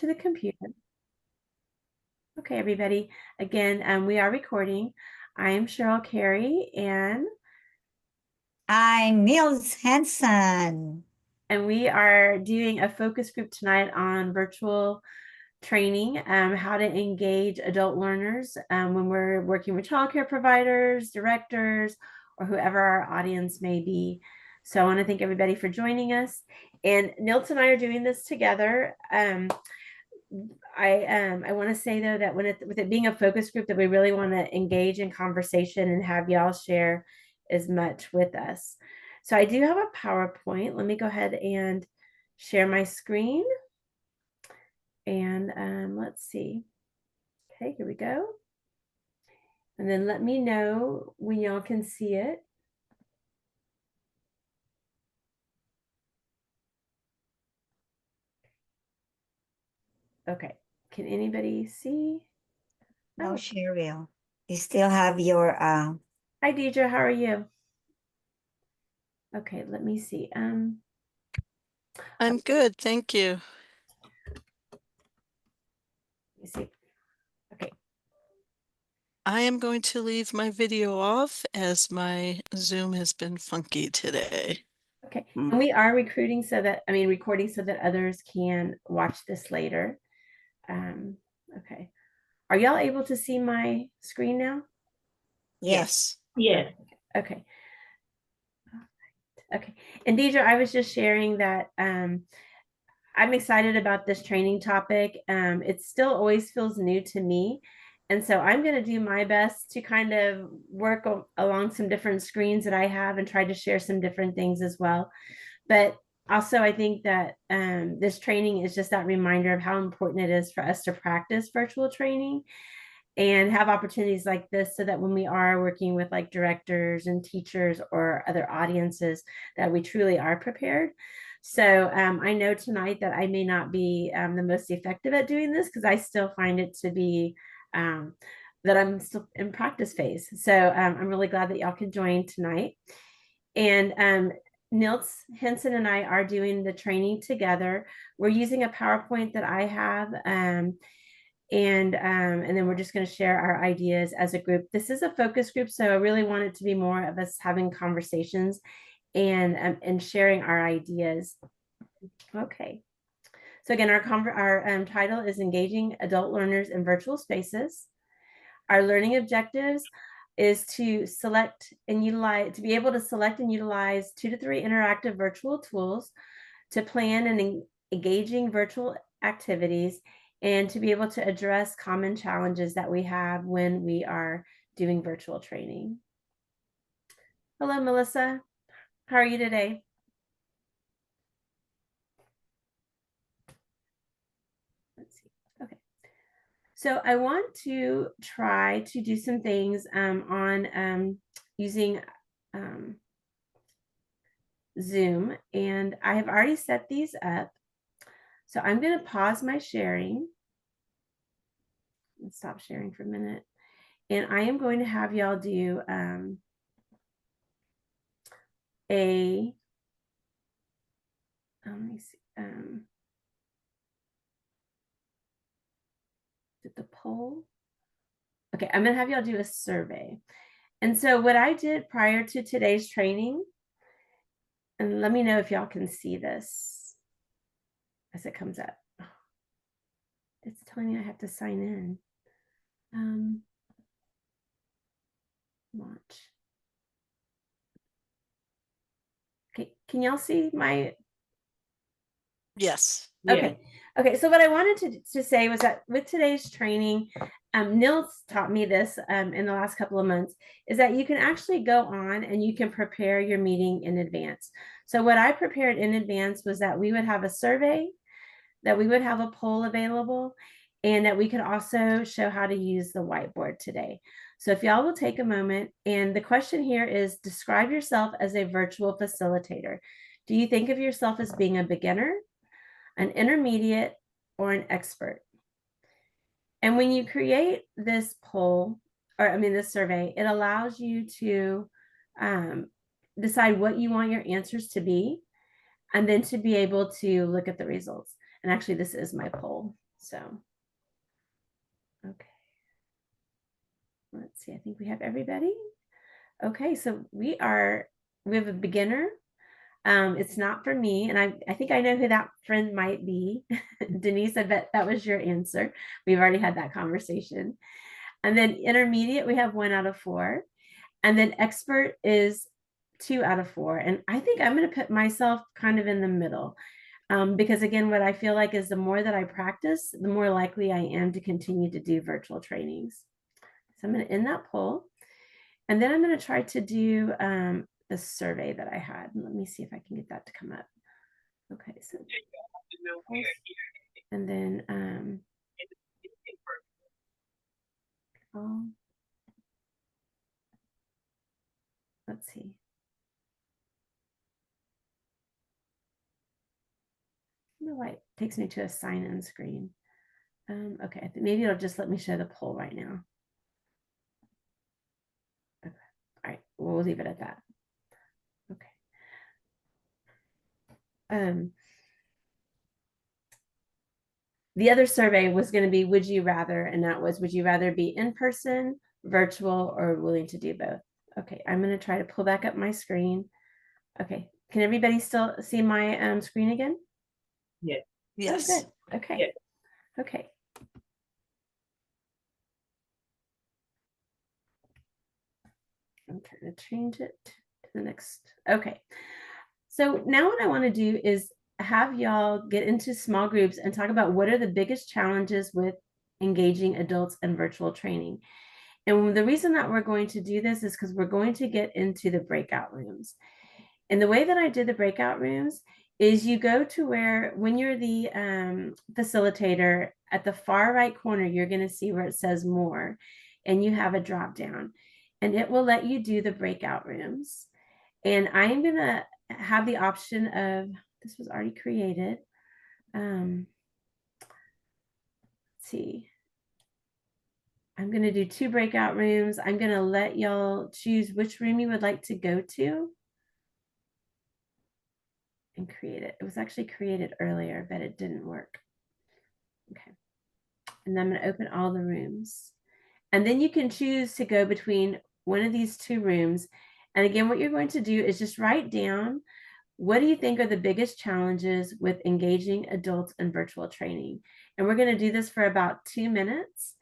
to the computer. Okay, everybody. Again, we are recording. I am Cheryl Carey, and I'm Niels Hansen. we are doing a focus group tonight on virtual training, how to engage adult learners when we're working with childcare providers, directors, or whoever our audience may be. So I want to thank everybody for joining us. And Nils and I are doing this together. I want to say though that with it being a focus group, that we really want to engage in conversation and have y'all share as much with us. So I do have a PowerPoint. Let me go ahead and share my screen. And let's see. Okay, here we go. And then let me know when y'all can see it. Okay, can anybody see? No, Oh, Cheryl. You still have your hi Deidre, how are you? Okay, let me see. I'm good, thank you. Let me see. Okay. I am going to leave my video off as my Zoom has been funky today. Okay, and we are recording so that others can watch this later. Okay, are y'all able to see my screen now? Yes. Yes. Okay. Okay, and Deidre, I was just sharing that I'm excited about this training topic. It still always feels new to me. And so I'm going to do my best to kind of work along some different screens that I have and try to share some different things as well. But also, I think that this training is just that reminder of how important it is for us to practice virtual training and have opportunities like this so that when we are working with like directors and teachers or other audiences, that we truly are prepared. So I know tonight that I may not be the most effective at doing this because I still find it to be that I'm still in practice phase. So I'm really glad that y'all can join tonight. And Nils Henson and I are doing the training together. We're using a PowerPoint that I have. And then we're just going to share our ideas as a group. This is a focus group, so I really want it to be more of us having conversations and sharing our ideas. Okay. So again, our title is Engaging Adult Learners in Virtual Spaces. Our learning objectives is to be able to select and utilize 2 to 3 interactive virtual tools to plan and engaging virtual activities and to be able to address common challenges that we have when we are doing virtual training. Hello, Melissa. How are you today? Let's see. Okay. So I want to try to do some things on using Zoom, and I have already set these up. So I'm going to pause my sharing and stop sharing for a minute. And I am going to have y'all do let me see, did the poll? Okay, I'm going to have y'all do a survey. And so what I did prior to today's training, and let me know if y'all can see this as it comes up. It's telling me I have to sign in. Launch. Okay, can y'all see my? Yes. Okay. Okay. So what I wanted to say was that with today's training, Nils taught me this in the last couple of months, is that you can actually go on and you can prepare your meeting in advance. So what I prepared in advance was that we would have a survey, that we would have a poll available, and that we could also show how to use the whiteboard today. So if y'all will take a moment, and the question here is, describe yourself as a virtual facilitator. Do you think of yourself as being a beginner, an intermediate, or an expert? And when you create this poll, this survey, it allows you to decide what you want your answers to be, and then to be able to look at the results. And actually, this is my poll. So, okay. Let's see, I think we have everybody. Okay, so we have a beginner. It's not for me, and I think I know who that friend might be. Denise, I bet that was your answer. We've already had that conversation. And then intermediate, we have 1 out of 4. And then expert is 2 out of 4. And I think I'm going to put myself kind of in the middle. Because again, what I feel like is the more that I practice, the more likely I am to continue to do virtual trainings. So I'm going to end that poll. And then I'm going to try to do the survey that I had. Let me see if I can get that to come up. Okay, so and then oh, let's see. I don't know why it takes me to a sign-in screen. Okay, maybe it'll just let me show the poll right now. Okay. All right, we'll leave it at that. Okay. The other survey was going to be, would you rather? And that was, would you rather be in person, virtual, or willing to do both? Okay, I'm going to try to pull back up my screen. Okay, can everybody still see my screen again? Yes. Yes. Oh, good. Okay. Yes. Okay. I'm trying to change it to the next. Okay. So now what I want to do is have y'all get into small groups and talk about what are the biggest challenges with engaging adults in virtual training. And the reason that we're going to do this is because we're going to get into the breakout rooms. And the way that I did the breakout rooms is you go to where, when you're the facilitator, at the far right corner, you're going to see where it says more, and you have a drop down, and it will let you do the breakout rooms. And I'm going to have the option of, this was already created. Let's see. I'm going to do 2 breakout rooms. I'm going to let y'all choose which room you would like to go to and create it. It was actually created earlier, but it didn't work. Okay. And then I'm going to open all the rooms. And then you can choose to go between one of these 2 rooms. And again, what you're going to do is just write down, what do you think are the biggest challenges with engaging adults in virtual training? And we're going to do this for about 2 minutes.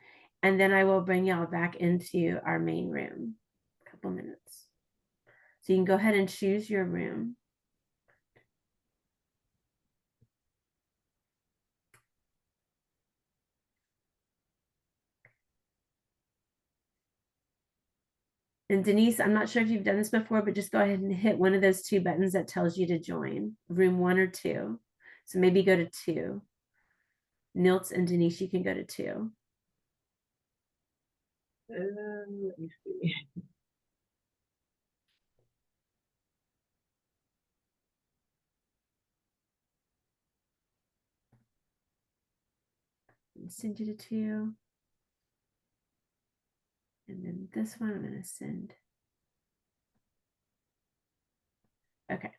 And then I will bring y'all back into our main room. A couple minutes. So you can go ahead and choose your room. And Denise, I'm not sure if you've done this before, but just go ahead and hit one of those 2 buttons that tells you to join room 1 or 2. So maybe go to 2. Nils and Denise, you can go to 2. Let me see. Send you to 2. And then this one I'm going to send. Okay.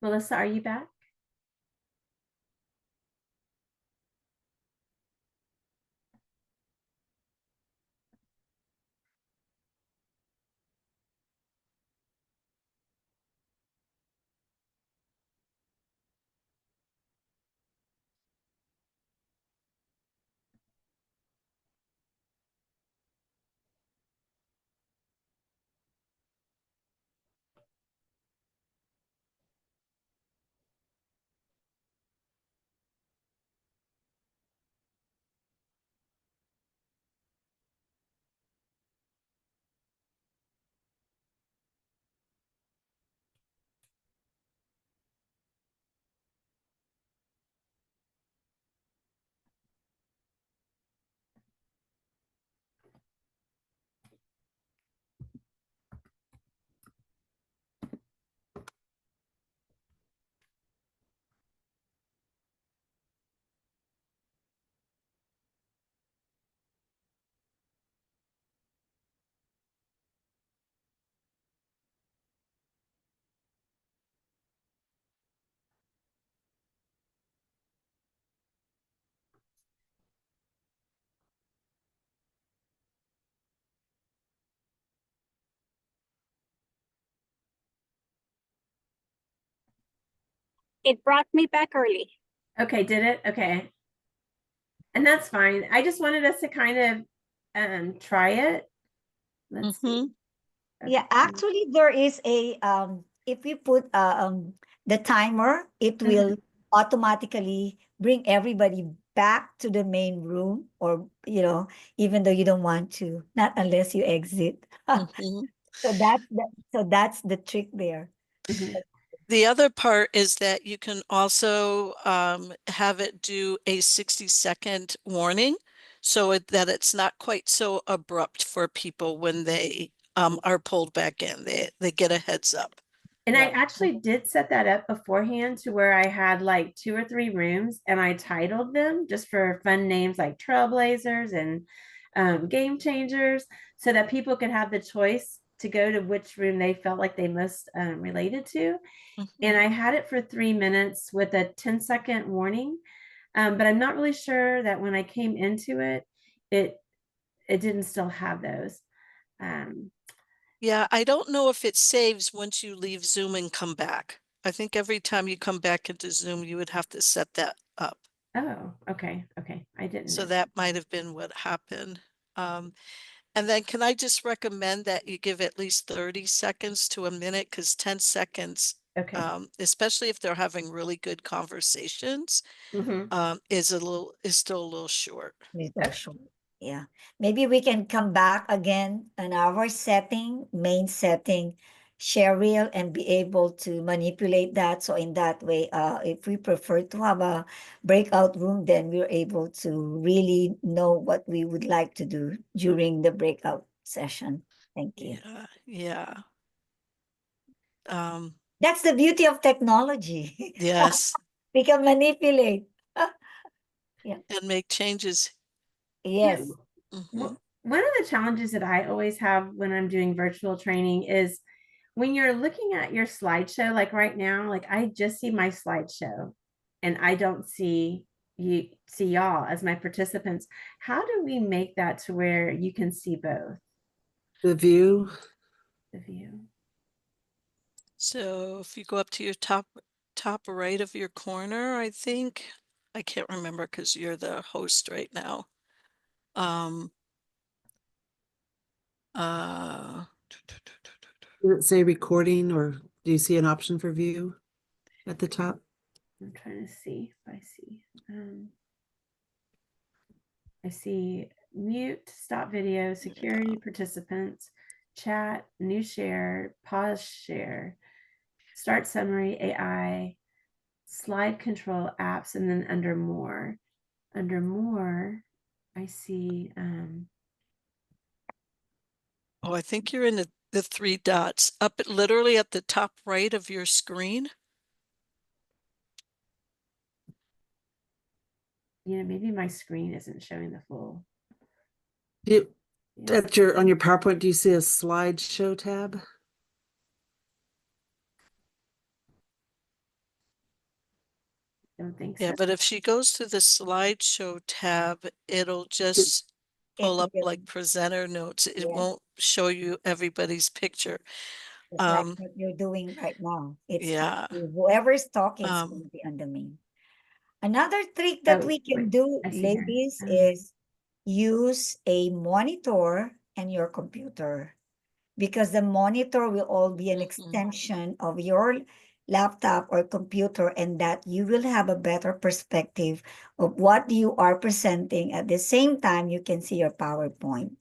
Melissa, are you back? It brought me back early. Okay, did it? Okay. And that's fine. I just wanted us to kind of try it. Let's see. Yeah, Okay. actually there is a if we put the timer, it will automatically bring everybody back to the main room, or even though you don't want to, not unless you exit. Mhm. So that's the trick there. Mhm. The other part is that you can also have it do a 60-second warning that it's not quite so abrupt for people when they are pulled back in. They get a heads up. And I Yeah. actually did set that up beforehand to where I had like 2 or 3 rooms and I titled them just for fun names like Trailblazers and Game Changers, so that people could have the choice to go to which room they felt like they most related to. And Mhm. I had it for 3 minutes with a 10-second warning. But I'm not really sure that when I came into it, it didn't still have those. Um, Yeah, I don't know if it saves once you leave Zoom and come back. I think every time you come back into Zoom, you would have to set that up. oh, okay, okay. I didn't So know. that might have been what happened. And then can I just recommend that you give at least 30 seconds to a minute, because 10 seconds, Okay. especially if they're having really good conversations, Mhm. is still a little short. Little short. Yeah. Maybe we can come back again on our main setting, share reel, and be able to manipulate that. So in that way, if we prefer to have a breakout room, then we're able to really know what we would like to do during the breakout session. Thank you. Yeah, yeah. Um, That's the beauty of technology. yes, We can manipulate. Yeah. and make changes. Yeah. Yes. Mhm. One of the challenges that I always have when I'm doing virtual training is when you're looking at your slideshow, like right now, like I just see my slideshow and I don't see y'all as my participants. How do we make that to where you can see both The view. the view? So if you go up to your top right of your corner, I think, I can't remember because you're the host right now. Uh, Does it say recording, or do you see an option for view at the top? I'm trying to see if I see. I see mute, stop video, security, participants, chat, new share, pause share, start summary, AI, slide control apps, and then under more. Under more, I see oh, I think you're in the 3 dots literally at the top right of your screen. maybe my screen isn't showing the full. You, Yeah, on your PowerPoint, do you see a slideshow tab? don't think Yeah, so. but if she goes to the slideshow tab, it'll just pull It up will, like presenter notes. It yeah. won't show you everybody's picture. It's like Um, what you're doing right now. It's yeah. whoever is talking is going Um, to be on the main. Another trick that Oh, we can wait, do, I see here. ladies, is use a monitor and your computer, because the monitor will all be an mhm. extension of your laptop or computer, and that you will have a better perspective of what you are presenting. At the same time, you can see your PowerPoint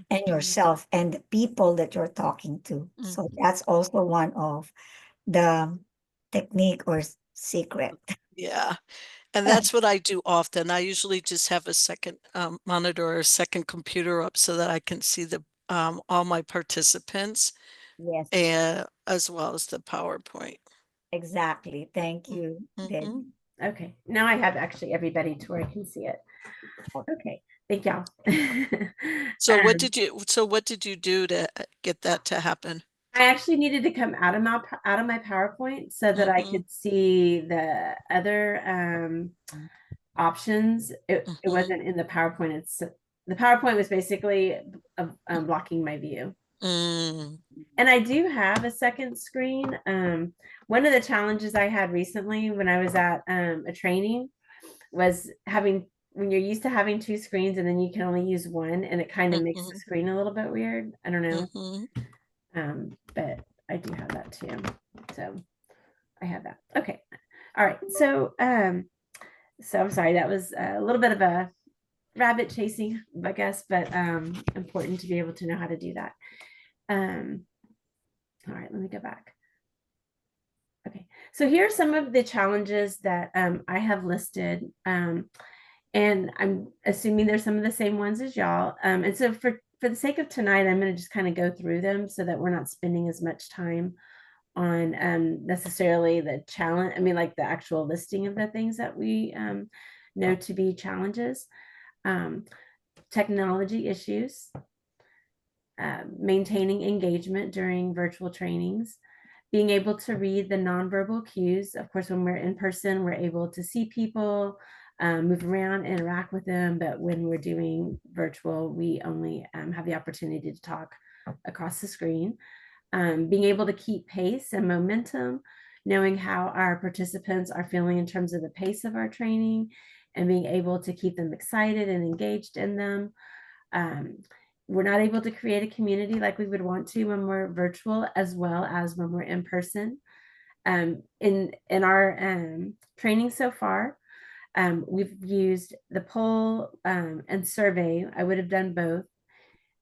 and yourself and the people that you're talking to. So that's also one of the technique or secret. Yeah. And that's what I do often. I usually just have a second monitor or a second computer up so that I can see all my participants Yes, and as well as the PowerPoint. exactly. Thank you, Mhm. Debbie. Okay, now I have actually everybody to where I can see it. Okay, thank y'all. So Um, what did you do to get that to happen? I actually needed to come out of my PowerPoint so that I Mhm, could see the other options. It mhm. wasn't in the PowerPoint. The PowerPoint was basically blocking my view. Mm, And I do have a second screen. One of the challenges I had recently when I was at a training was having, when you're used to having two screens and then you can only use one, and it kind of makes the mhm, screen a little bit weird. I don't know. mhm. But I do have that too. So I have that. Okay. All right. So I'm sorry, that was a little bit of a rabbit chasing, I guess, but important to be able to know how to do that. All right, let me go back. Okay, so here are some of the challenges that I have listed. And I'm assuming there's some of the same ones as y'all. And so for the sake of tonight, I'm going to just kind of go through them so that we're not spending as much time on necessarily the challenge. I mean, like the actual listing of the things that we know to be challenges. Technology issues, maintaining engagement during virtual trainings, being able to read the nonverbal cues. Of course, when we're in person, we're able to see people, move around, interact with them. But when we're doing virtual, we only have the opportunity to talk across the screen. Being able to keep pace and momentum, knowing how our participants are feeling in terms of the pace of our training, and being able to keep them excited and engaged in them. We're not able to create a community like we would want to when we're virtual, as well as when we're in person. In our training so far, we've used the poll and survey. I would have done both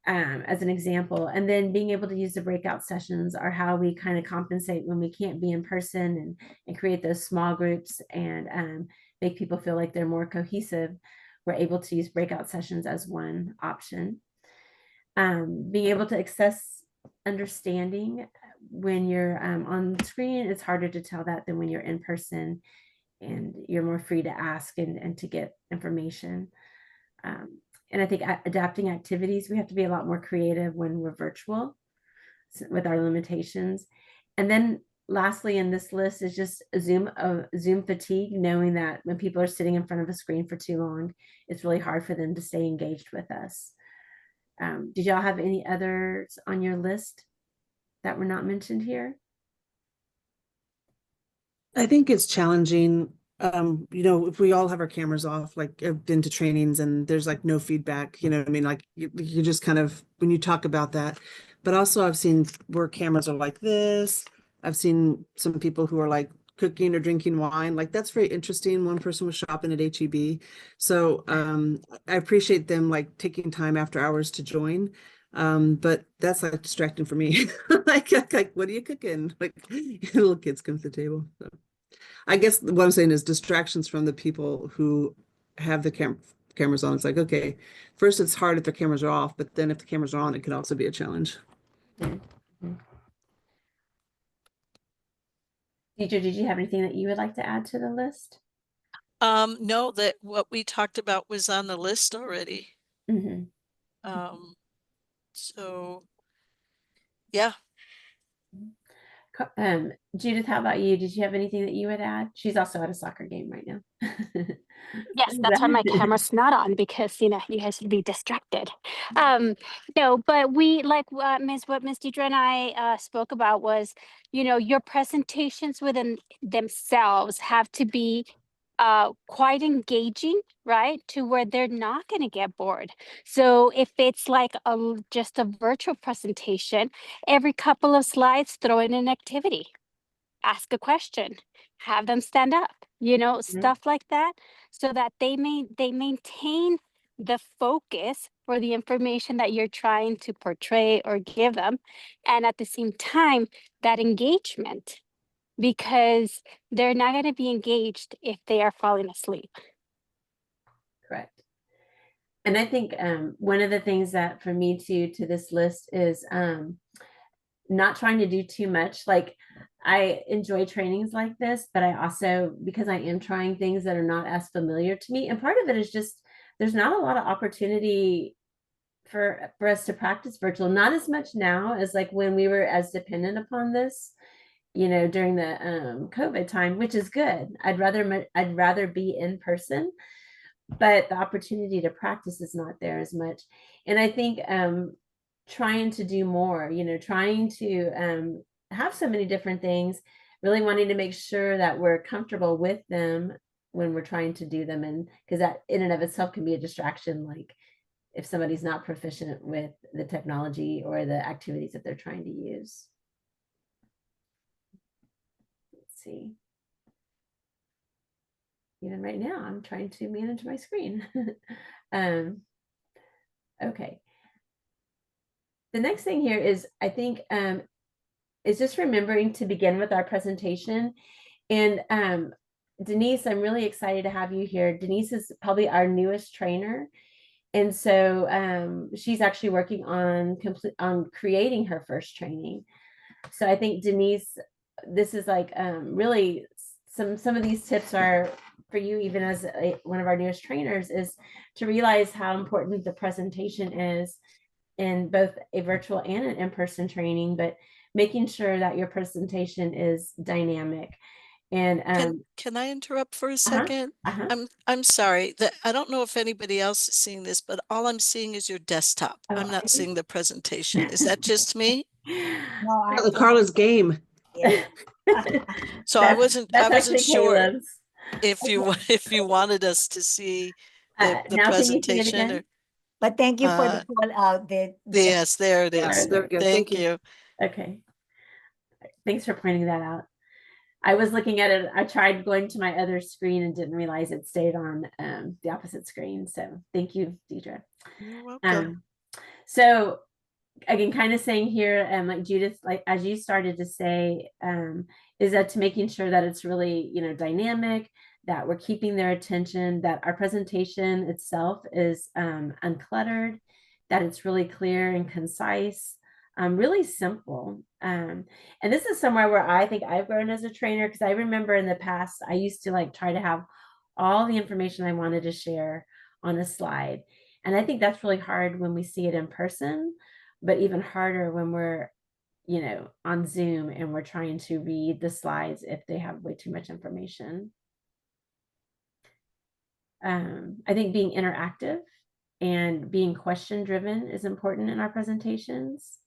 as an example, and then being able to use the breakout sessions are how we kind of compensate when we can't be in person, and create those small groups and make people feel like they're more cohesive. We're able to use breakout sessions as one option. Being able to access understanding. When you're on screen, it's harder to tell that than when you're in person, and you're more free to ask and to get information. And I think adapting activities, we have to be a lot more creative when we're virtual with our limitations. And then lastly in this list is just Zoom fatigue, knowing that when people are sitting in front of a screen for too long, it's really hard for them to stay engaged with us. Did y'all have any others on your list that were not mentioned here? I think it's challenging. If we all have our cameras off, like I've been to trainings and there's like no feedback, what I mean? Like you just kind of, when you talk about that, but also I've seen where cameras are like this. I've seen some people who are like cooking or drinking wine. Like that's very interesting. One person was shopping at HEB. So I appreciate them like taking time after hours to join. But that's like distracting for me. like what are you cooking? Like little kids come to the table. So. I guess what I'm saying is distractions from the people who have the cameras on. It's like, okay, first it's hard if the cameras are off, but then if the cameras are on, it can also be a challenge. Mm-hmm. Deidre, did you have anything that you would like to add to the list? No, that what we talked about was on the list already. Mm-hmm. So yeah. Judith, how about you? Did you have anything that you would add? She's also at a soccer game right now. Yes, that's why my camera's not on, because you guys should be distracted. No, but we like what Ms. Deidre and I spoke about was, your presentations within themselves have to be quite engaging, right? To where they're not going to get bored. So if it's like just a virtual presentation, every couple of slides, throw in an activity, ask a question, have them stand up, stuff like that, so that they maintain the focus for the information that you're trying to portray or give them, and at the same time that engagement, because they're not going to be engaged if they are falling asleep. Correct. And I think one of the things that for me to this list is not trying to do too much. Like I enjoy trainings like this, but I also, because I am trying things that are not as familiar to me, and part of it is just there's not a lot of opportunity for us to practice virtual, not as much now as like when we were as dependent upon this, during the COVID time, which is good. I'd rather be in person, but the opportunity to practice is not there as much. And I think trying to do more, trying to have so many different things, really wanting to make sure that we're comfortable with them when we're trying to do them. And because that in and of itself can be a distraction, like if somebody's not proficient with the technology or the activities that they're trying to use. Let's see. Even right now, I'm trying to manage my screen. Okay. The next thing here is, I think, is just remembering to begin with our presentation. And Denise, I'm really excited to have you here. Denise is probably our newest trainer. And so she's actually working on creating her first training. So I think Denise, this is like really some of these tips are for you, even as one of our newest trainers, is to realize how important the presentation is in both a virtual and an in-person training, but making sure that your presentation is dynamic. And can I interrupt for a second? I'm sorry that I don't know if anybody else is seeing this, but all I'm seeing is your desktop. Oh, I'm not seeing the presentation. Is that just me? No, Carla's game. yeah. So I wasn't sure Caleb's. if you wanted us to see the Now can you see it presentation again? But thank you for the call out. yes, there it Yes, is. there we go. Thank you. Okay. Thanks for pointing that out. I was looking at it. I tried going to my other screen and didn't realize it stayed on the opposite screen. So thank you, Deidre. You're welcome. So again, kind of saying here, like Judith, like as you started to say, is that to making sure that it's really, dynamic, that we're keeping their attention, that our presentation itself is uncluttered, that it's really clear and concise, really simple. And this is somewhere where I think I've grown as a trainer, because I remember in the past, I used to like try to have all the information I wanted to share on a slide. And I think that's really hard when we see it in person, but even harder when we're, on Zoom and we're trying to read the slides if they have way too much information. I think being interactive and being question driven is important in our presentations.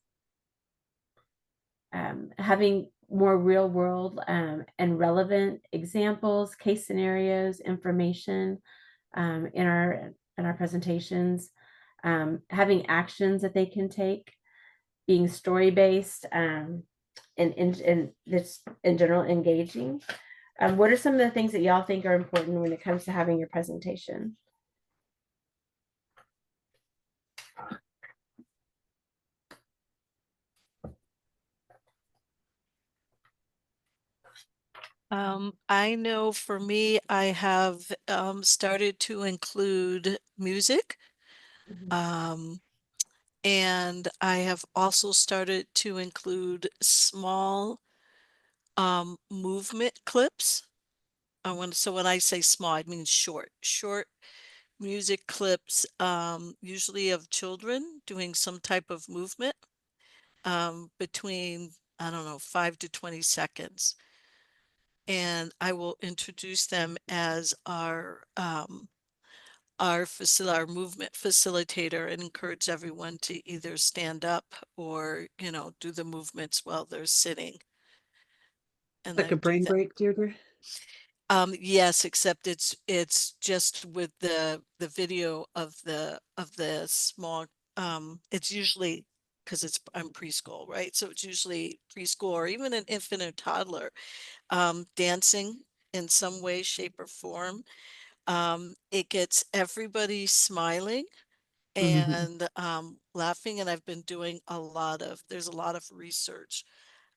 Having more real world and relevant examples, case scenarios, information in our presentations. Having actions that they can take, being story based, and this in general engaging. What are some of the things that y'all think are important when it comes to having your presentation? I know for me, I have started to include music. And I have also started to include small movement clips. So when I say small, I mean short music clips, usually of children doing some type of movement between, I don't know, 5 to 20 seconds. And I will introduce them as our movement facilitator and encourage everyone to either stand up or, do the movements while they're sitting. And Like a brain break, Deirdre? Yes, except it's just with the video of the small, it's usually, because I'm preschool, right? So it's usually preschool or even an infant or toddler dancing in some way, shape, or form. It gets everybody smiling and laughing. And I've been doing there's a lot of research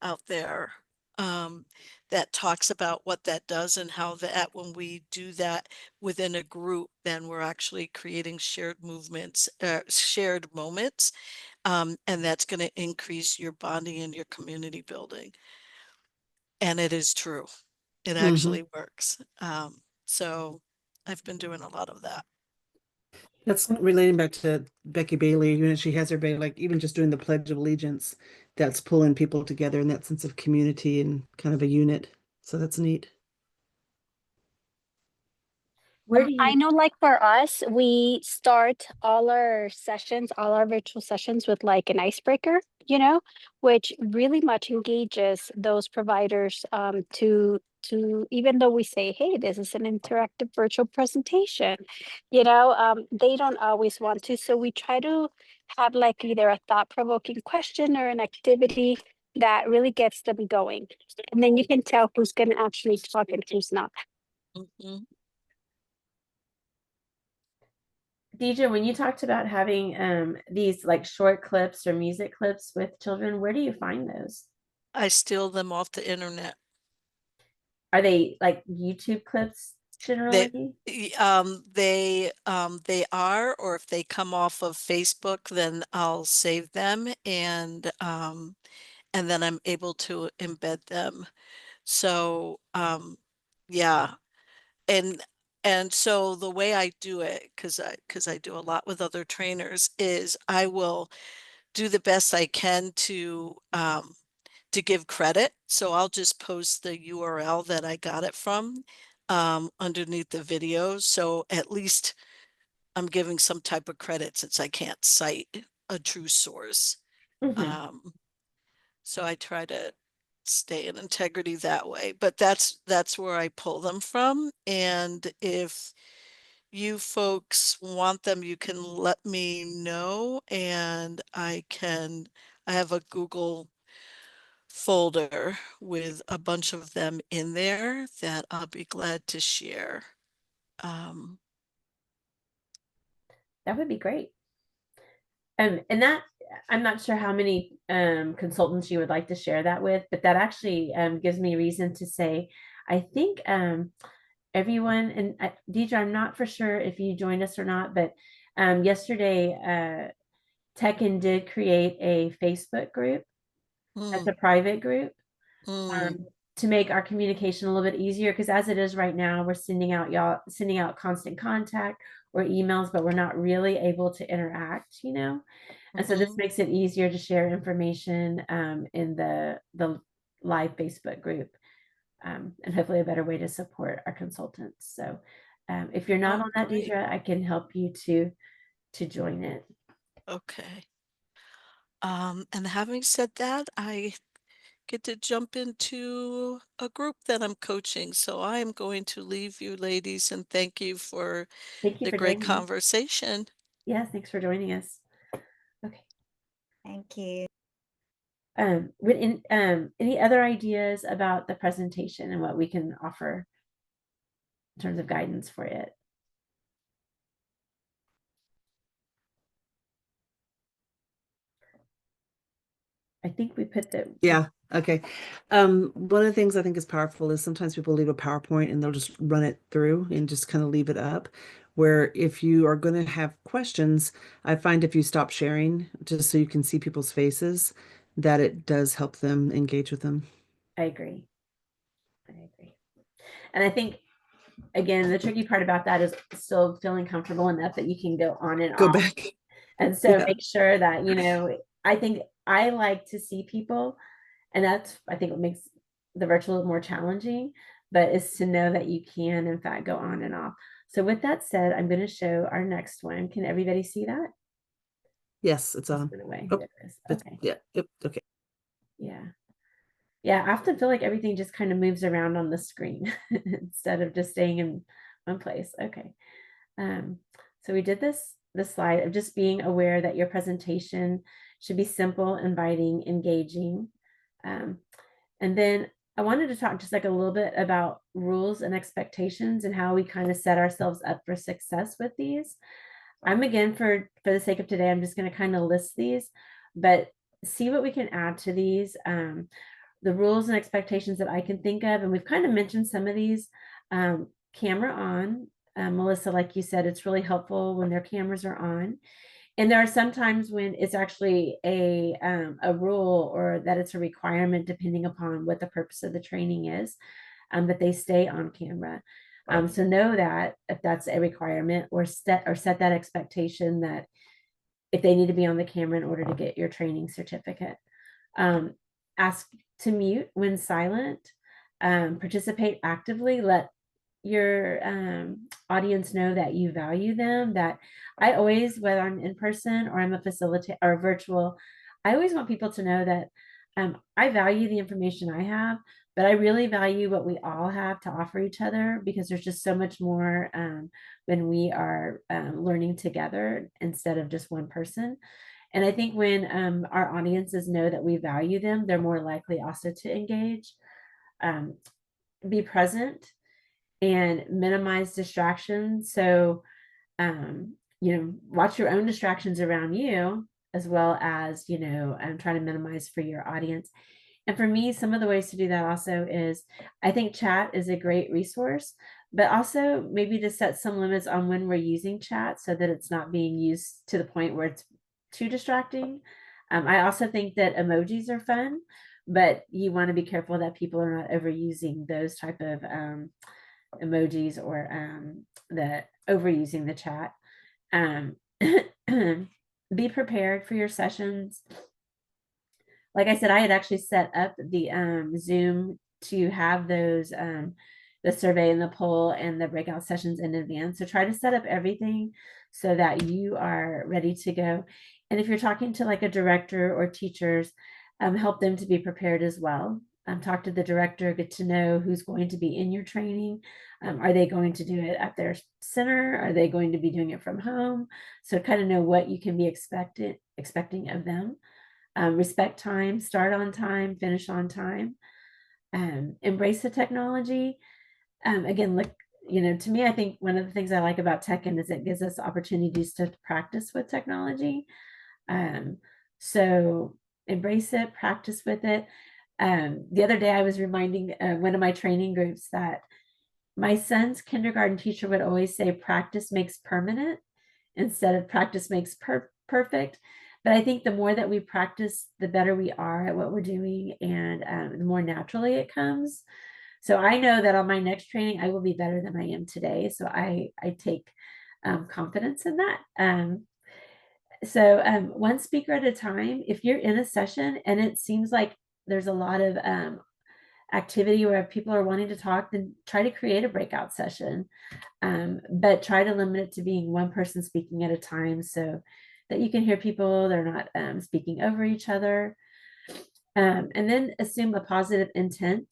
out there that talks about what that does and how that when we do that within a group, then we're actually creating shared movements, shared moments. And that's going to increase your bonding and your community building. And it is true. It actually works. So I've been doing a lot of that. That's relating back to Becky Bailey, she has her like even just doing the Pledge of Allegiance, that's pulling people together in that sense of community and kind of a unit. So that's neat. Where do I you, know, like for us, we start all our sessions, all our virtual sessions with like an icebreaker, which really much engages those providers to even though we say, hey, this is an interactive virtual presentation, they don't always want to. So we try to have like either a thought-provoking question or an activity that really gets them going. And then you can tell who's going to actually talk and who's not. Mhm. DJ, when you talked about having these like short clips or music clips with children, where do you find those? I steal them off the internet. Are they like YouTube clips They, generally? they are, or if they come off of Facebook, then I'll save them and then I'm able to embed them. So, yeah. And, and so the way I do it, because I do a lot with other trainers, is I will do the best I can to give credit. So I'll just post the URL that I got it from underneath the video. So at least I'm giving some type of credit since I can't cite a true source. Mhm. Um, so I try to stay in integrity that way, but that's where I pull them from. And if you folks want them, you can let me know and I have a Google folder with a bunch of them in there that I'll be glad to share. Um, That would be great. And that I'm not sure how many consultants you would like to share that with, but that actually gives me reason to say, I think everyone, and Deidre, I'm not for sure if you joined us or not, but yesterday, Tekken did create a Facebook group. That's mm, a private group, mm, to make our communication a little bit easier. Because as it is right now, we're sending out constant contact or emails, but we're not really able to interact, And so this mhm. makes it easier to share information in the live Facebook group, and hopefully a better way to support our consultants. So if you're not Oh, on that, great. Deidre, I can help you to join it. Okay. And having said that, I get to jump into a group that I'm coaching. So I am going to leave you ladies and thank you for Thank you the for great joining us. conversation. Yes, thanks for joining us. Okay. Thank you. Any other ideas about the presentation and what we can offer in terms of guidance for it? I think we put the Yeah. Okay. One of the things I think is powerful is sometimes people leave a PowerPoint and they'll just run it through and just kind of leave it up. Where if you are going to have questions, I find if you stop sharing just so you can see people's faces, that it does help them engage with them. I agree. I agree. And I think again, the tricky part about that is still feeling comfortable enough that you can go on and Go off. back. And so Yeah. make sure that, I think I like to see people, and that's I think what makes the virtual more challenging, but is to know that you can in fact go on and off. So with that said, I'm going to show our next one. Can everybody see that? Yes, it's Just on. went away. Oh, There it is. it's, Okay. yeah. Yep. Okay. Yeah. Yeah. I often feel like everything just kind of moves around on the screen instead of just staying in one place. Okay. Um, so we did this slide of just being aware that your presentation should be simple, inviting, engaging. Um, and then I wanted to talk just like a little bit about rules and expectations and how we kind of set ourselves up for success with these. I'm again for the sake of today, I'm just going to kind of list these, but see what we can add to these. The rules and expectations that I can think of, and we've kind of mentioned some of these. Camera on, Melissa, like you said, it's really helpful when their cameras are on. And there are some times when it's actually a rule or that it's a requirement, depending upon what the purpose of the training is, that they stay on camera. So know that if that's a requirement, or set that expectation that if they need to be on the camera in order to get your training certificate. Um, Ask to mute when silent. Participate actively. Let your audience know that you value them. That I always, whether I'm in person or I'm a facilitator or virtual, I always want people to know that I value the information I have, but I really value what we all have to offer each other, because there's just so much more when we are learning together instead of just one person. And I think when our audiences know that we value them, they're more likely also to engage, be present, and minimize distractions. So, watch your own distractions around you, as well as, trying to minimize for your audience. And for me, some of the ways to do that also is, I think chat is a great resource, but also maybe to set some limits on when we're using chat so that it's not being used to the point where it's too distracting. I also think that emojis are fun, but you want to be careful that people are not overusing those type of emojis, or the overusing the chat. Be prepared for your sessions. Like I said, I had actually set up the Zoom to have those the survey and the poll and the breakout sessions in advance. So try to set up everything so that you are ready to go. And if you're talking to like a director or teachers, help them to be prepared as well. Talk to the director, get to know who's going to be in your training. Are they going to do it at their center? Are they going to be doing it from home? So kind of know what you can be expecting of them. Respect time, start on time, finish on time. Embrace the technology. Again, look, to me, I think one of the things I like about Tech is it gives us opportunities to practice with technology. So embrace it, practice with it. The other day I was reminding one of my training groups that my son's kindergarten teacher would always say practice makes permanent instead of practice makes perfect. But I think the more that we practice, the better we are at what we're doing, and the more naturally it comes. So I know that on my next training, I will be better than I am today. So I take confidence in that. So one speaker at a time. If you're in a session and it seems like there's a lot of activity where people are wanting to talk, then try to create a breakout session, but try to limit it to being one person speaking at a time so that you can hear people, they're not speaking over each other. And then assume a positive intent.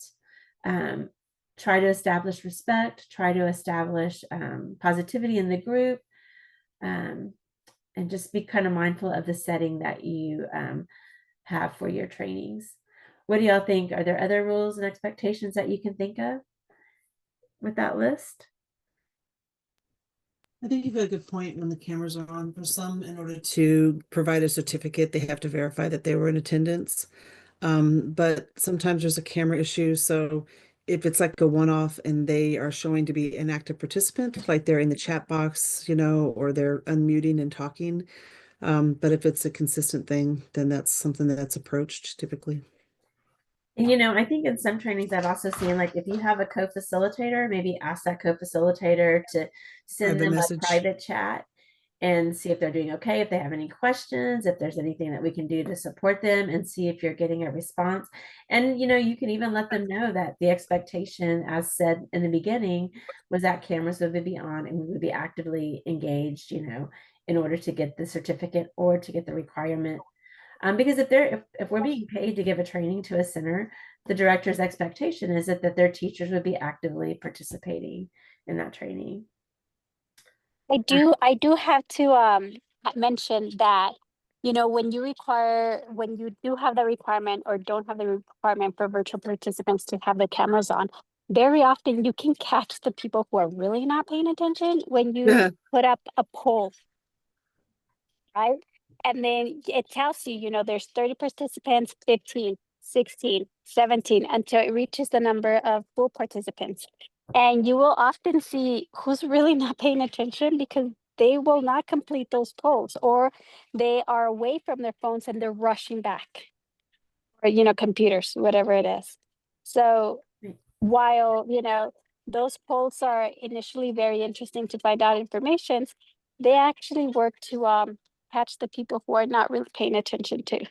Try to establish respect, try to establish positivity in the group, and just be kind of mindful of the setting that you have for your trainings. What do y'all think? Are there other rules and expectations that you can think of with that list? I think you've got a good point when the cameras are on. For some, in order to provide a certificate, they have to verify that they were in attendance. But sometimes there's a camera issue. So if it's like a one-off and they are showing to be an active participant, like they're in the chat box, or they're unmuting and talking. But if it's a consistent thing, then that's something that's approached typically. And I think in some trainings I've also seen, like, if you have a co-facilitator, maybe ask that co-facilitator to send Private them message. a private chat and see if they're doing okay, if they have any questions, if there's anything that we can do to support them, and see if you're getting a response. And you can even let them know that the expectation, as said in the beginning, was that cameras would be on and we would be actively engaged, in order to get the certificate or to get the requirement. Because if we're being paid to give a training to a center, the director's expectation is that their teachers would be actively participating in that training. I do have to mention that, when you do have the requirement or don't have the requirement for virtual participants to have the cameras on, very often you can catch the people who are really not paying attention when you put up a poll, right? And then it tells you, there's 30 participants, 15, 16, 17, until it reaches the number of full participants. And you will often see who's really not paying attention, because they will not complete those polls, or they are away from their phones and they're rushing back, or, computers, whatever it is. So while, those polls are initially very interesting to find out information, they actually work to catch the people who are not really paying attention to.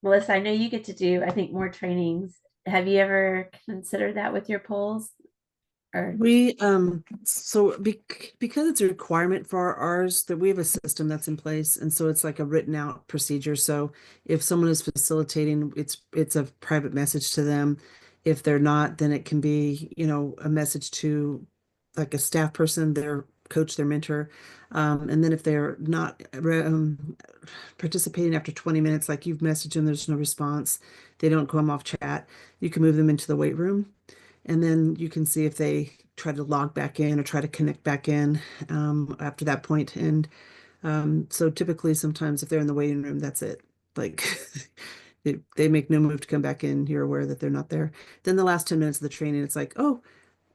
Melissa, I know you get to do, I think, more trainings have you ever considered that with your polls? Or We so because it's a requirement for ours that we have a system that's in place, and so it's like a written out procedure. So if someone is facilitating, it's a private message to them. If they're not, then it can be, you know, a message to like a staff person, their coach, their mentor. And then if they're not participating after 20 minutes, like you've messaged them, there's no response, they don't come off chat, you can move them into the weight room. And then you can see if they try to log back in or try to connect back in after that point. And so typically, sometimes if they're in the waiting room, that's it. Like they make no move to come back in. You're aware that they're not there. Then the last 10 minutes of the training, it's like, oh,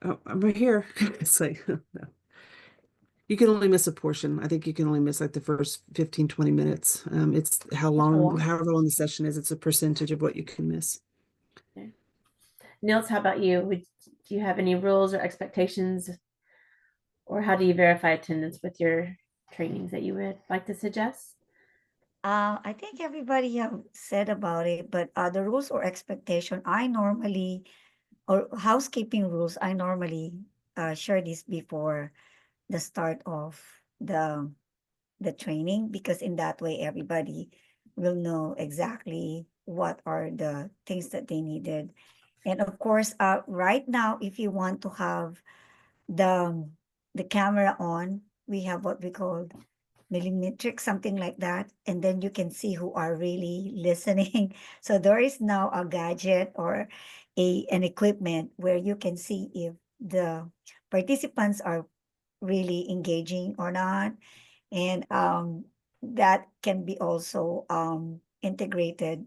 I'm right here. It's like, no. You can only miss a portion. I think you can only miss like the first 15, 20 minutes. It's how long, however long the session is, it's a percentage of what you can miss. okay. Nils, how about you? Do you have any rules or expectations, or how do you verify attendance with your trainings that you would like to suggest? I think everybody have said about it, but the rules or expectation, I normally, or housekeeping rules, I normally share this before the start of the the training, because in that way everybody will know exactly what are the things that they needed. And of course, right now, if you want to have the the camera on, we have what we call millimetric, something like that, and then you can see who are really listening. So there is now a gadget or an equipment where you can see if the participants are really engaging or not. And that can be also integrated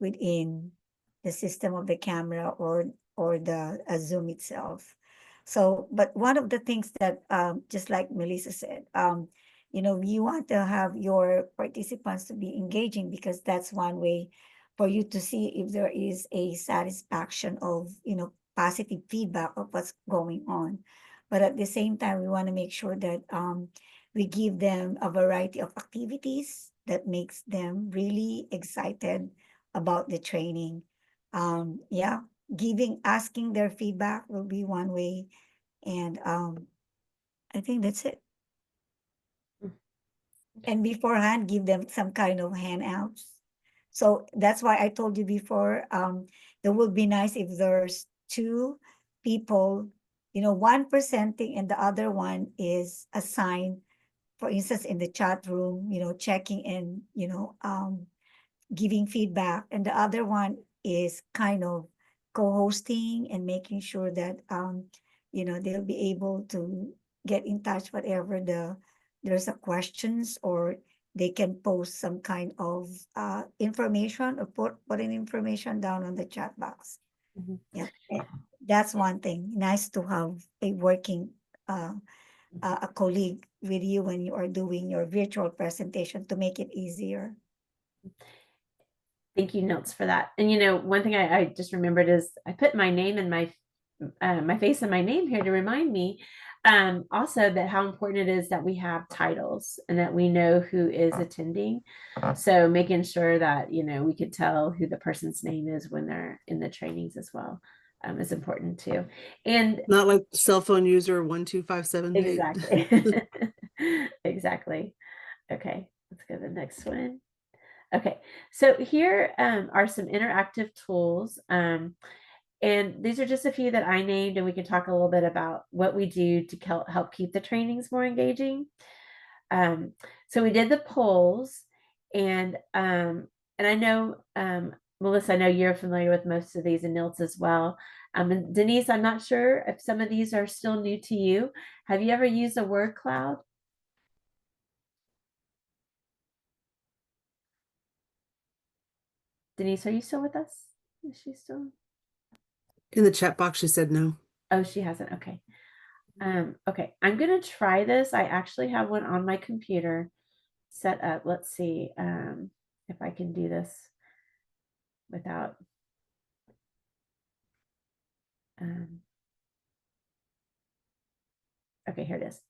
within the system of the camera or the Zoom itself. So, but one of the things that just like Melissa said, you know, you want to have your participants to be engaging, because that's one way for you to see if there is a satisfaction of, you know, positive feedback of what's going on. But at the same time, we want to make sure that we give them a variety of activities that makes them really excited about the training. Yeah, asking their feedback will be one way. And I think that's it. And beforehand, give them some kind of handouts. So that's why I told you before, it would be nice if there's two people, you know, one presenting and the other one is assigned, for instance, in the chat room, you know, checking in, you know, giving feedback, and the other one is kind of co-hosting and making sure that you know, they'll be able to get in touch whatever there's a questions, or they can post some kind of information, or put an information down on the chat box. Mhm. Yeah, that's one thing. Nice to have a working a colleague with you when you are doing your virtual presentation to make it easier. Thank you, Notes, for that. And you know, one thing I just remembered is I put my name and my face and my name here to remind me also that how important it is that we have titles and that we know who is attending. So making sure that, you know, we could tell who the person's name is when they're in the trainings as well is important too. And Not like cell phone user 1257. exactly. Exactly. Okay, let's go to the next one. Okay, so here are some interactive tools. And these are just a few that I named, and we can talk a little bit about what we do to help keep the trainings more engaging. So we did the polls, and I know, Melissa, I know you're familiar with most of these, and Nils as well. And Denise, I'm not sure if some of these are still new to you. Have you ever used a word cloud? Denise, are you still with us? Is she still? In the chat box, she said no. Oh, she hasn't. Okay. Okay, I'm gonna try this. I actually have one on my computer set up. Let's see if I can do this without okay, here it is.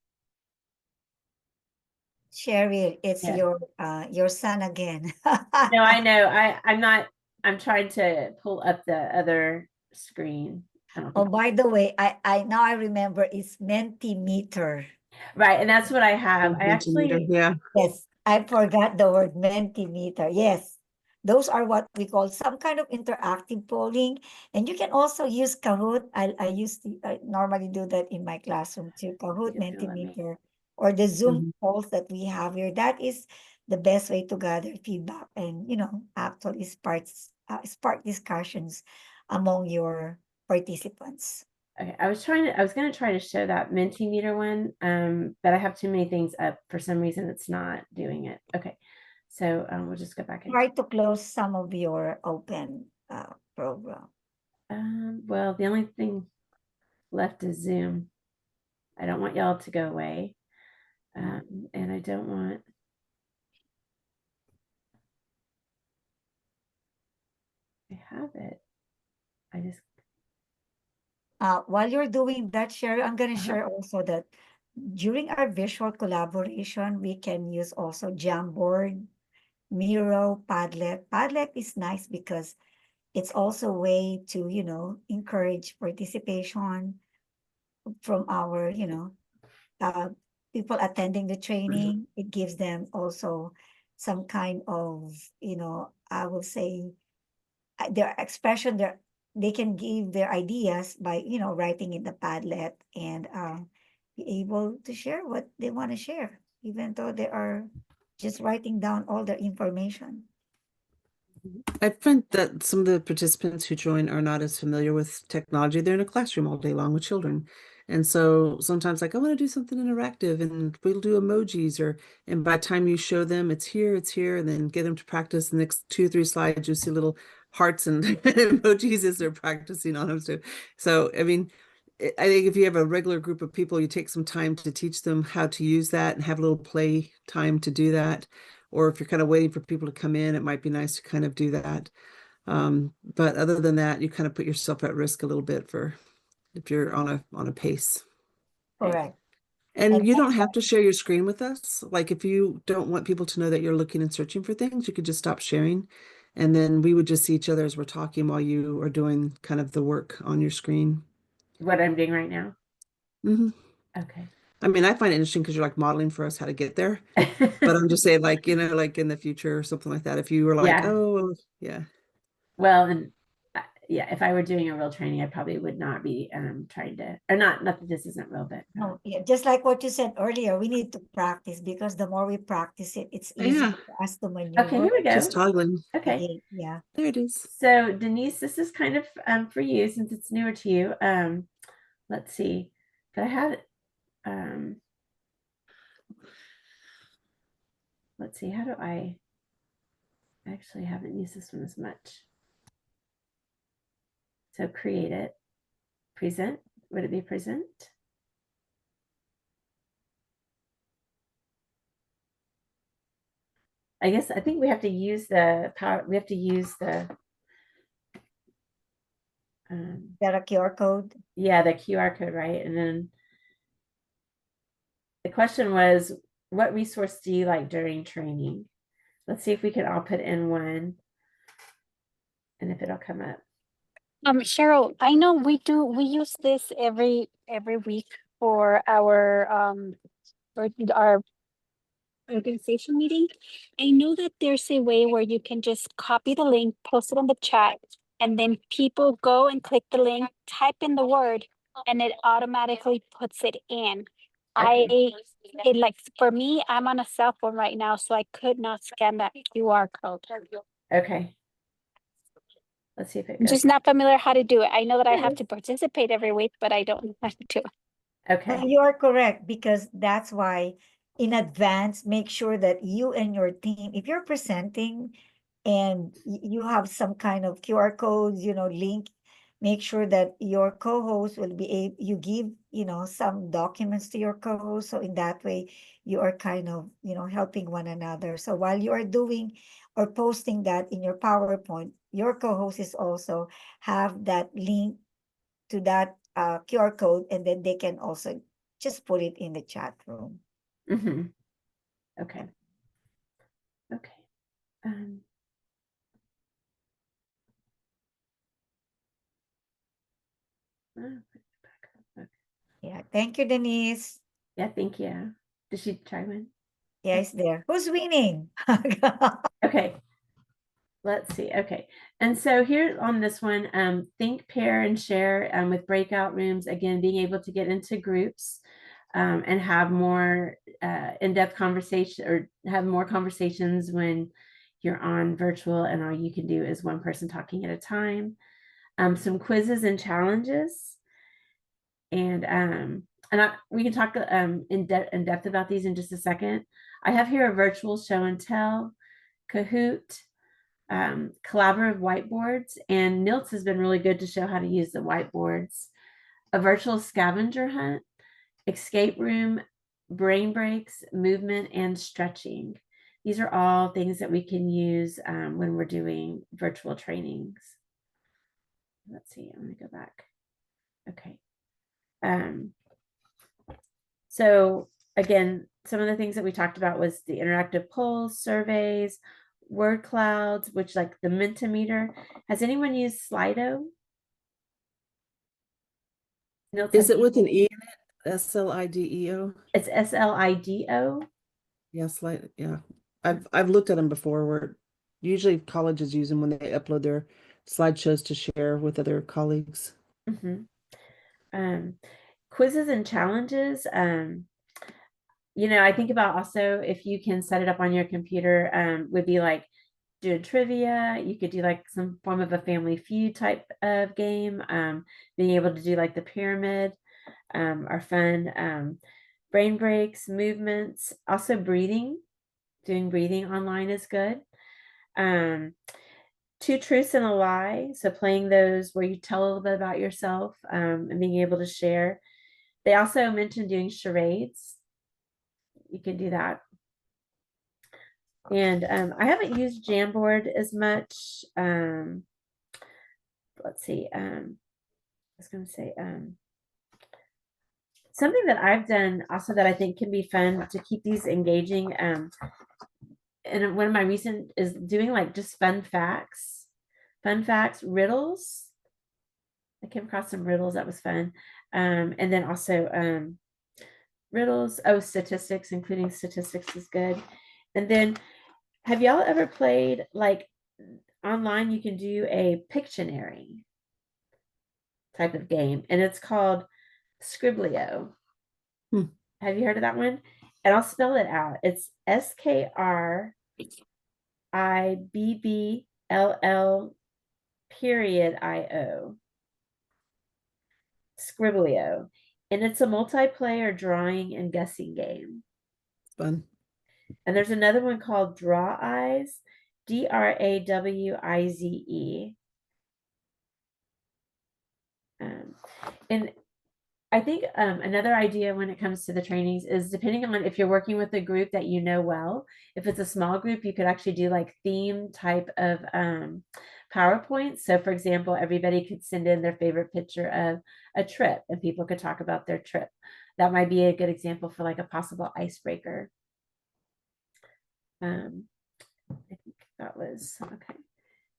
Sherry, it's Yeah. your son again. No, I know. I'm not, I'm trying to pull up the other screen. I don't Oh, think. by the way, I now I remember it's Mentimeter. Right, and that's what I have. I Mentimeter, actually, yeah. Yes, I forgot the word Mentimeter. Yes, those are what we call some kind of interactive polling, and you can also use Kahoot. I normally do that in my classroom too. Kahoot, it's gonna let me. Mentimeter, or the Zoom Mhm. polls that we have here. That is the best way to gather feedback and actually spark discussions among your participants. Okay, I was gonna try to show that Mentimeter one, but I have too many things up. For some reason, it's not doing it. Okay, so we'll just go back Try into. to close some of your open program. Well, the only thing left is Zoom. I don't want y'all to go away, and I don't want. I have it. I just. While you're doing that, Sherry, I'm going to Uh-huh. share also that during our visual collaboration, we can use also Jamboard, Miro, Padlet. Padlet is nice because it's also a way to, encourage participation from our, uh, people attending the training. It gives them also some kind of, I will say, their expression, they can give their ideas by writing in the Padlet and be able to share what they want to share, even though they are just writing down all their information. I find that some of the participants who join are not as familiar with technology. They're in a classroom all day long with children. And so sometimes like, I want to do something interactive and we'll do emojis and by the time you show them it's here, and then get them to practice the next 2 or 3 slides, you see little hearts and emojis as they're practicing on them too. So, I mean, I think if you have a regular group of people, you take some time to teach them how to use that and have a little play time to do that. Or if you're kind of waiting for people to come in, it might be nice to kind of do that. But other than that, you kind of put yourself at risk a little bit for if you're on a pace. Correct. And And you don't that's have to share your screen with us. Like if you don't want people to know that you're looking and searching for things, you could just stop sharing. And then we would just see each other as we're talking while you are doing kind of the work on your screen. What I'm doing right now. Hmm. Okay. I mean, I find it interesting because you're like modeling for us how to get there. But I'm just saying, like, like in the future or something like that. If you were like, Yeah. oh, yeah. Well, then, yeah, if I were doing a real training, I probably would not be trying to, or not that this isn't real, but no, yeah, just like what you said earlier, we need to practice because the more we practice it, it's easier Yeah, for us to okay, here maneuver. we just go. toggling. Okay. Yeah. There it is. So Denise, this is kind of for you since it's newer to you. Let's see. Could I have it? Let's see, how do I actually haven't used this one as much. So create it, present, would it be present? I think we have to use the power, we have to use the, Got a QR code. yeah, the QR code, right? And then the question was, what resource do you like during training? Let's see if we can all put in one and if it'll come up. Cheryl, I know we use this every week for our organization meeting. I know that there's a way where you can just copy the link, post it on the chat, and then people go and click the link, type in the word, and it automatically puts it in. It like for me, I'm on a cell phone right now, so I could not scan that QR code. Okay. Let's see if it I'm goes. just not familiar how to do it. I know that I have to participate every week, but I don't know how to do it. Okay. You are correct because that's why in advance, make sure that you and your team, if you're presenting and you have some kind of QR codes, link, make sure that your co-host will be able, you give, some documents to your co-host. So in that way, you are kind of, helping one another. So while you are doing or posting that in your PowerPoint, your co-host is also have that link to that QR code, and then they can also just put it in the chat room. Mm-hmm. Okay. Okay. Thank you, Denise. Yeah, thank you. Did she try one? Yeah, it's there. Who's winning? Okay. Let's see. Okay. And so here on this one, think, pair, and share with breakout rooms. Again, being able to get into groups and have more in-depth conversation or have more conversations when you're on virtual and all you can do is one person talking at a time. Some quizzes and challenges. And we can talk in depth about these in just a second. I have here a virtual show and tell, Kahoot, collaborative whiteboards, and Niltz has been really good to show how to use the whiteboards, a virtual scavenger hunt, escape room, brain breaks, movement, and stretching. These are all things that we can use when we're doing virtual trainings. Let's see, I'm gonna go back. Okay. So again, some of the things that we talked about was the interactive polls, surveys, word clouds, which like the Mentimeter. Has anyone used Slido? Is it with an E in it? SLIDEO? It's SLIDO. Yeah, yeah. I've looked at them before where usually colleges use them when they upload their slideshows to share with other colleagues. Quizzes and challenges. I think about also if you can set it up on your computer, would be like do a trivia. You could do like some form of a Family Feud type of game. Being able to do like the pyramid are fun. Brain breaks, movements, also breathing. Doing breathing online is good. Two truths and a lie. So playing those where you tell a little bit about yourself and being able to share. They also mentioned doing charades. You can do that. And I haven't used Jamboard as much. Let's see. I was going to say something that I've done also that I think can be fun to keep these engaging. And one of my recent is doing like just fun facts, riddles. I came across some riddles that was fun. And then also riddles. Oh, statistics, including statistics is good. And then have y'all ever played like online? You can do a Pictionary type of game, and it's called Scriblio. Have you heard of that one? And I'll spell it out. It's SKRIBBLL.IO. Scriblio. And it's a multiplayer drawing and guessing game. Fun. And there's another one called Draw Eyes, DRAWIZE. And I think another idea when it comes to the trainings is depending on if you're working with a group that you know well, if it's a small group, you could actually do like theme type of PowerPoints. So for example, everybody could send in their favorite picture of a trip and people could talk about their trip. That might be a good example for like a possible icebreaker. I think that was okay.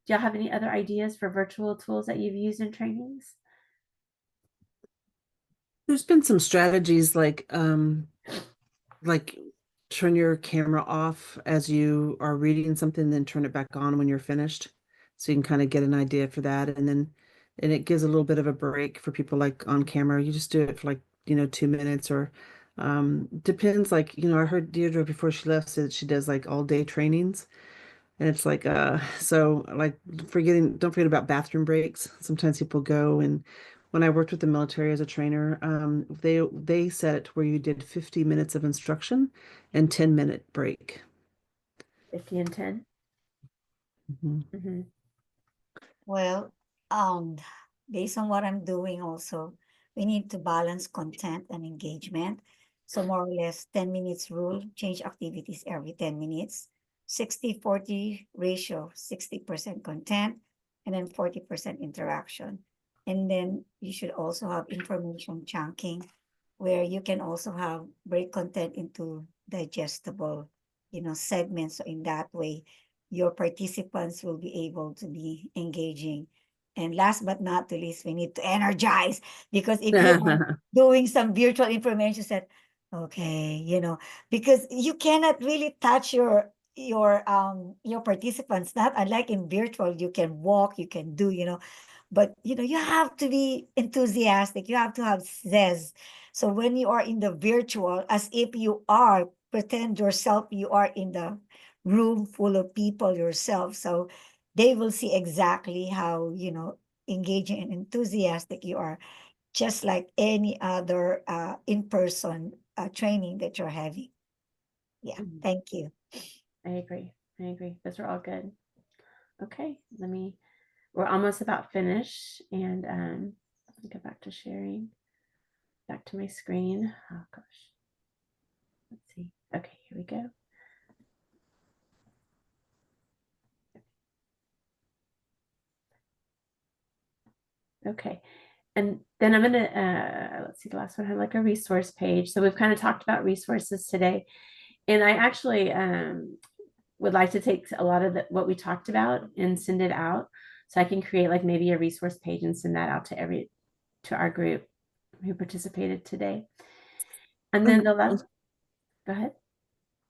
Do y'all have any other ideas for virtual tools that you've used in trainings? There's been some strategies like turn your camera off as you are reading something, then turn it back on when you're finished. So you can kind of get an idea for that. And it gives a little bit of a break for people like on camera. You just do it for like, 2 minutes or depends. Like, I heard Deirdre before she left said she does like all day trainings. And it's like, so like don't forget about bathroom breaks. Sometimes people go, and when I worked with the military as a trainer, they set it where you did 50 minutes of instruction and 10-minute break. 50 and 10. Well, based on what I'm doing also, we need to balance content and engagement. So more or less 10 minutes rule, change activities every 10 minutes, 60-40 ratio, 60% content, and then 40% interaction. And then you should also have information chunking, where you can also have break content into digestible, segments. So in that way, your participants will be able to be engaging And last but not the least, we need to energize, because if you are doing some virtual information set, okay, you know, because you cannot really touch your participants. Not unlike in virtual, you can walk, you can do, you know, but you know, you have to be enthusiastic, you have to have zest. So when you are in the virtual, as if you are, pretend yourself you are in the room full of people yourself, so they will see exactly how, you know, engaging and enthusiastic you are, just like any other in-person training that you're having. Yeah, thank you. I agree. I agree. Those are all good. Okay, we're almost about finished, and let me go back to sharing, back to my screen. Oh gosh. Let's see. Okay, here we go. Okay. And then I'm gonna, let's see, the last one had like a resource page. So we've kind of talked about resources today. And I actually would like to take a lot of what we talked about and send it out. So I can create like maybe a resource page and send that out to our group who participated today. And then the last, go ahead.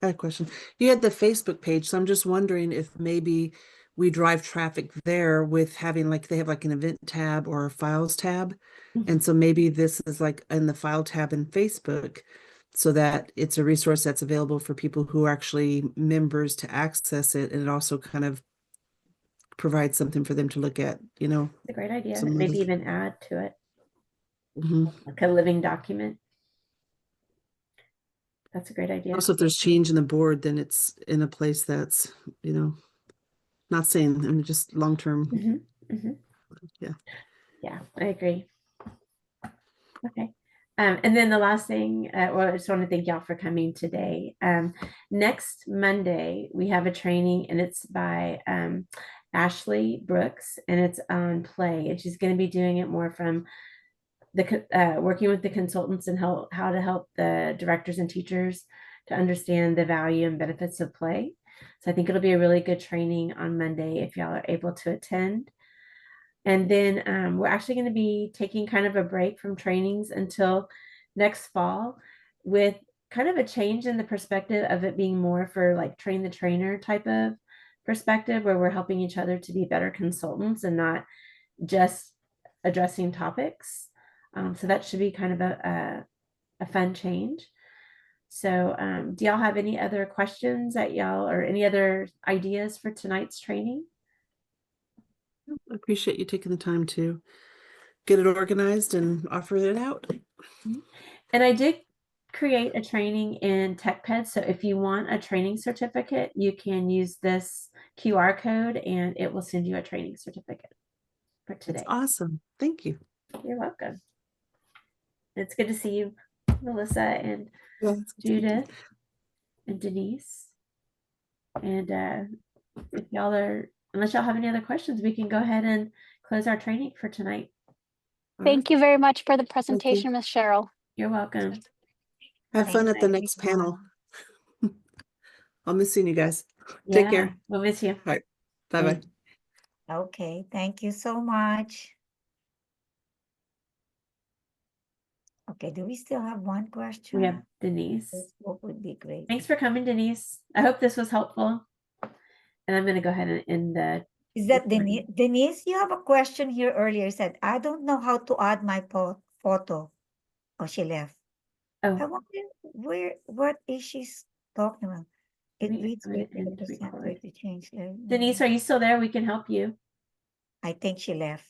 I had a question. You had the Facebook page, so I'm just wondering if maybe we drive traffic there with having like, they have like an event tab or a files tab. And so maybe this is like in the file tab in Facebook, so that it's a resource that's available for people who are actually members to access it. And it also kind of provides something for them to look at, you know. It's a great idea. some Maybe little- even add to it Mhm. like a living document. That's a great idea. Also, if there's change in the board, then it's in a place that's, you know, not saying, I mean, just long-term. Yeah. Yeah, I agree. Okay. And then the last thing, well, I just want to thank y'all for coming today. Next Monday, we have a training, and it's by Ashley Brooks, and it's on play. And she's going to be doing it more from the working with the consultants and how to help the directors and teachers to understand the value and benefits of play. So I think it'll be a really good training on Monday if y'all are able to attend. And then we're actually going to be taking kind of a break from trainings until next fall, with kind of a change in the perspective of it being more for like train the trainer type of perspective, where we're helping each other to be better consultants and not just addressing topics. So that should be kind of a fun change. So do y'all have any other questions that y'all, or any other ideas for tonight's training? I appreciate you taking the time to get it organized and offer it out. And I did create a training in TechPed. So if you want a training certificate, you can use this QR code and it will send you a training certificate for today. That's awesome. Thank you. You're welcome. It's good to see you, Melissa and Judith and Denise. And if y'all are, unless y'all have any other questions, we can go ahead and close our training for tonight. Thank you very much for the presentation, Ms. Cheryl. You're welcome. Have fun at the next panel. I'll miss seeing you guys. Take care. We'll miss you. All right. Bye-bye. Okay, thank you so much. Okay, do we still have one question? We have Denise. What would be great? Thanks for coming, Denise. I hope this was helpful. And I'm going to go ahead and end the. Is that Denise? Denise, you have a question here earlier. Said, I don't know how to add my photo. Oh, she left. I wonder what is she talking about? It reads 50% way to change. Denise, are you still there? We can help you. I think she left.